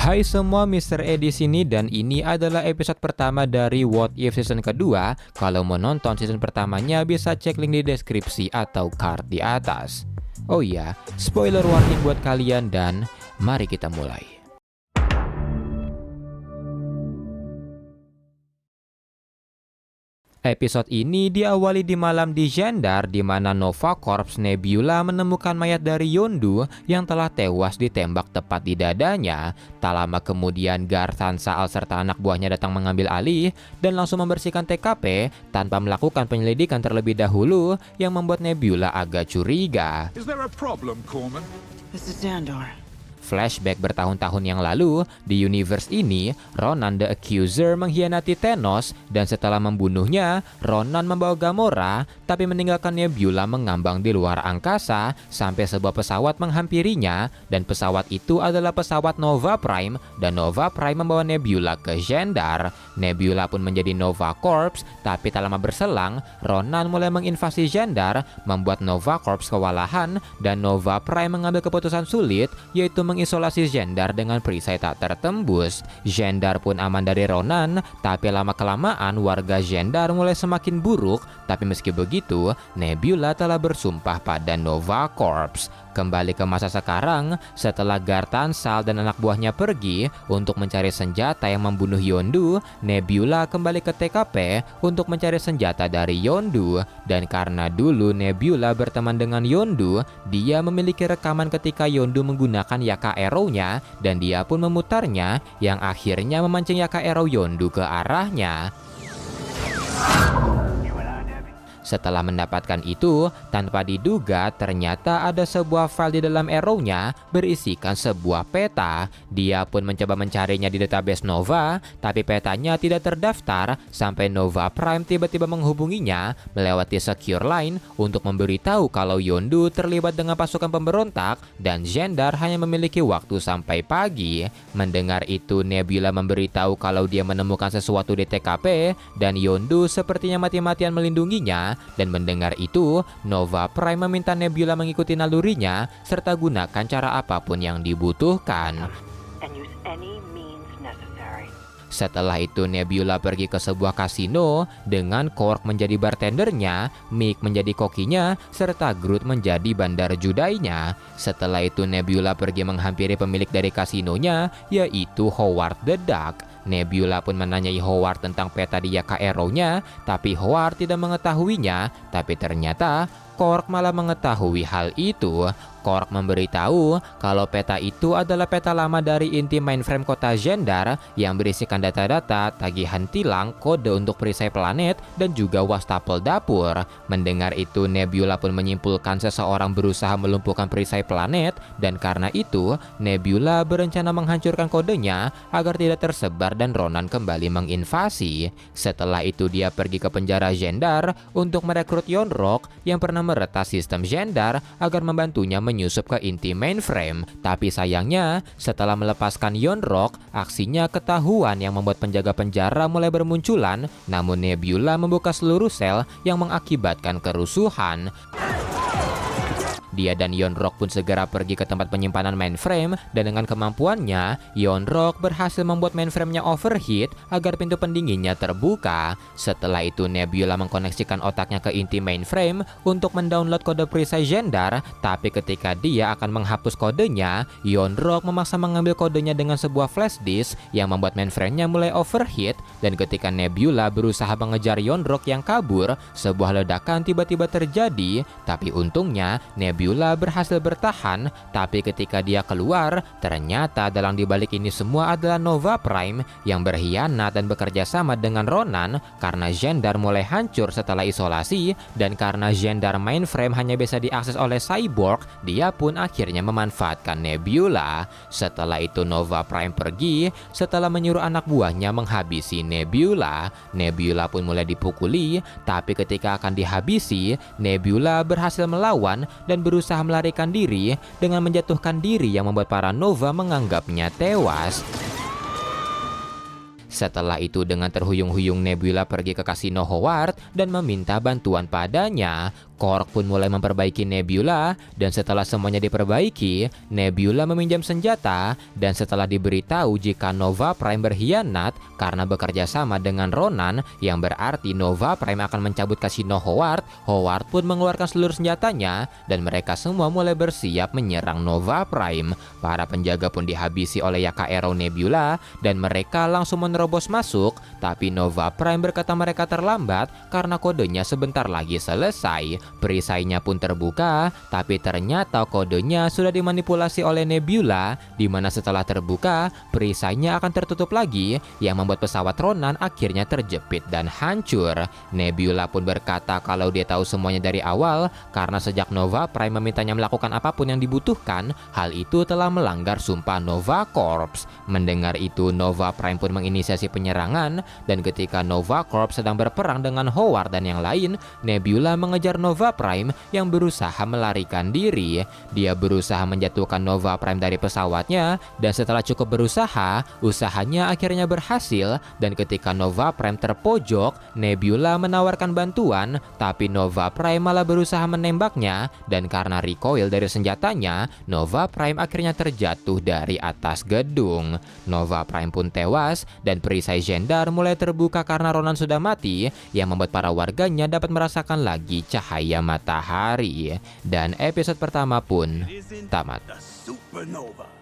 Hai semua, Mr. E di sini dan ini adalah episode pertama dari What If season kedua. Kalau mau nonton season pertamanya bisa cek link di deskripsi atau card di atas. Oh iya, spoiler warning buat kalian dan mari kita mulai. Episode ini diawali di malam di Xandar di mana Nova Corps Nebula menemukan mayat dari Yondu yang telah tewas ditembak tepat di dadanya. Tak lama kemudian Gar Sansa serta anak buahnya datang mengambil alih dan langsung membersihkan TKP tanpa melakukan penyelidikan terlebih dahulu yang membuat Nebula agak curiga. Is there a problem, Corman? This is Xandar. Flashback bertahun-tahun yang lalu, di universe ini, Ronan the Accuser mengkhianati Thanos dan setelah membunuhnya, Ronan membawa Gamora, tapi meninggalkan Nebula mengambang di luar angkasa sampai sebuah pesawat menghampirinya dan pesawat itu adalah pesawat Nova Prime dan Nova Prime membawa Nebula ke Xandar. Nebula pun menjadi Nova Corps, tapi tak lama berselang, Ronan mulai menginvasi Xandar, membuat Nova Corps kewalahan dan Nova Prime mengambil keputusan sulit yaitu mengisolasi Xandar dengan perisai tak tertembus. Xandar pun aman dari Ronan, tapi lama-kelamaan warga Xandar mulai semakin buruk. Tapi meski begitu, Nebula telah bersumpah pada Nova Corps. Kembali ke masa sekarang, setelah Gar Tansal dan anak buahnya pergi untuk mencari senjata yang membunuh Yondu, Nebula kembali ke TKP untuk mencari senjata dari Yondu. Dan karena dulu Nebula berteman dengan Yondu, dia memiliki rekaman ketika Yondu menggunakan Yaka Arrow-nya dan dia pun memutarnya yang akhirnya memancing Yaka Arrow Yondu ke arahnya. Setelah mendapatkan itu, tanpa diduga ternyata ada sebuah file di dalam arrow-nya berisikan sebuah peta. Dia pun mencoba mencarinya di database Nova, tapi petanya tidak terdaftar sampai Nova Prime tiba-tiba menghubunginya melewati secure line untuk memberitahu kalau Yondu terlibat dengan pasukan pemberontak dan Xandar hanya memiliki waktu sampai pagi. Mendengar itu, Nebula memberitahu kalau dia menemukan sesuatu di TKP dan Yondu sepertinya mati-matian melindunginya. Dan mendengar itu, Nova Prime meminta Nebula mengikuti nalurinya serta gunakan cara apapun yang dibutuhkan. And use any means necessary. Setelah itu Nebula pergi ke sebuah kasino dengan Korg menjadi bartendernya, Mick menjadi kokinya, serta Groot menjadi bandar judainya. Setelah itu Nebula pergi menghampiri pemilik dari kasinonya, yaitu Howard the Duck. Nebula pun menanyai Howard tentang peta di Yaka Arrow-nya, tapi Howard tidak mengetahuinya, tapi ternyata Korg malah mengetahui hal itu. Korg memberitahu kalau peta itu adalah peta lama dari inti mainframe kota Xandar yang berisikan data-data, tagihan tilang, kode untuk perisai planet, dan juga wastafel dapur. Mendengar itu, Nebula pun menyimpulkan seseorang berusaha melumpuhkan perisai planet, dan karena itu, Nebula berencana menghancurkan kodenya agar tidak tersebar dan Ronan kembali menginvasi. Setelah itu, dia pergi ke penjara Xandar untuk merekrut Yon-Rogg yang pernah meretas sistem Xandar agar membantunya menyusup ke inti mainframe. Tapi sayangnya, setelah melepaskan Yon-Rogg, aksinya ketahuan yang membuat penjaga penjara mulai bermunculan, namun Nebula membuka seluruh sel yang mengakibatkan kerusuhan. Dia dan Yon-Rogg pun segera pergi ke tempat penyimpanan mainframe dan dengan kemampuannya, Yon-Rogg berhasil membuat mainframe-nya overheat agar pintu pendinginnya terbuka. Setelah itu Nebula mengkoneksikan otaknya ke inti mainframe untuk mendownload kode perisai Xandar, tapi ketika dia akan menghapus kodenya, Yon-Rogg memaksa mengambil kodenya dengan sebuah flash disk yang membuat mainframe-nya mulai overheat dan ketika Nebula berusaha mengejar Yon-Rogg yang kabur, sebuah ledakan tiba-tiba terjadi, tapi untungnya Nebula berhasil bertahan, tapi ketika dia keluar, ternyata dalam dibalik ini semua adalah Nova Prime yang berkhianat dan bekerja sama dengan Ronan karena Xandar mulai hancur setelah isolasi dan karena Xandar mainframe hanya bisa diakses oleh cyborg, dia pun akhirnya memanfaatkan Nebula. Setelah itu Nova Prime pergi setelah menyuruh anak buahnya menghabisi Nebula. Nebula pun mulai dipukuli, tapi ketika akan dihabisi, Nebula berhasil melawan dan berusaha melarikan diri dengan menjatuhkan diri yang membuat para Nova menganggapnya tewas. Setelah itu dengan terhuyung-huyung Nebula pergi ke kasino Howard dan meminta bantuan padanya. Quark pun mulai memperbaiki Nebula, dan setelah semuanya diperbaiki, Nebula meminjam senjata, dan setelah diberitahu jika Nova Prime berkhianat karena bekerja sama dengan Ronan, yang berarti Nova Prime akan mencabut kasino Howard, Howard pun mengeluarkan seluruh senjatanya, dan mereka semua mulai bersiap menyerang Nova Prime. Para penjaga pun dihabisi oleh Yakaero Nebula, dan mereka langsung menerobos masuk, tapi Nova Prime berkata mereka terlambat karena kodenya sebentar lagi selesai. Perisainya pun terbuka, tapi ternyata kodenya sudah dimanipulasi oleh Nebula, di mana setelah terbuka, perisainya akan tertutup lagi, yang membuat pesawat Ronan akhirnya terjepit dan hancur. Nebula pun berkata kalau dia tahu semuanya dari awal, karena sejak Nova Prime memintanya melakukan apapun yang dibutuhkan, hal itu telah melanggar sumpah Nova Corps. Mendengar itu, Nova Prime pun menginisiasi penyerangan, dan ketika Nova Corps sedang berperang dengan Howard dan yang lain, Nebula mengejar Nova Prime yang berusaha melarikan diri. Dia berusaha menjatuhkan Nova Prime dari pesawatnya, dan setelah cukup berusaha, usahanya akhirnya berhasil, dan ketika Nova Prime terpojok, Nebula menawarkan bantuan, tapi Nova Prime malah berusaha menembaknya, dan karena recoil dari senjatanya, Nova Prime akhirnya terjatuh dari atas gedung. Nova Prime pun tewas, dan perisai Xandar mulai terbuka karena Ronan sudah mati, yang membuat para warganya dapat merasakan lagi cahaya matahari. Dan episode pertama pun tamat. The supernova.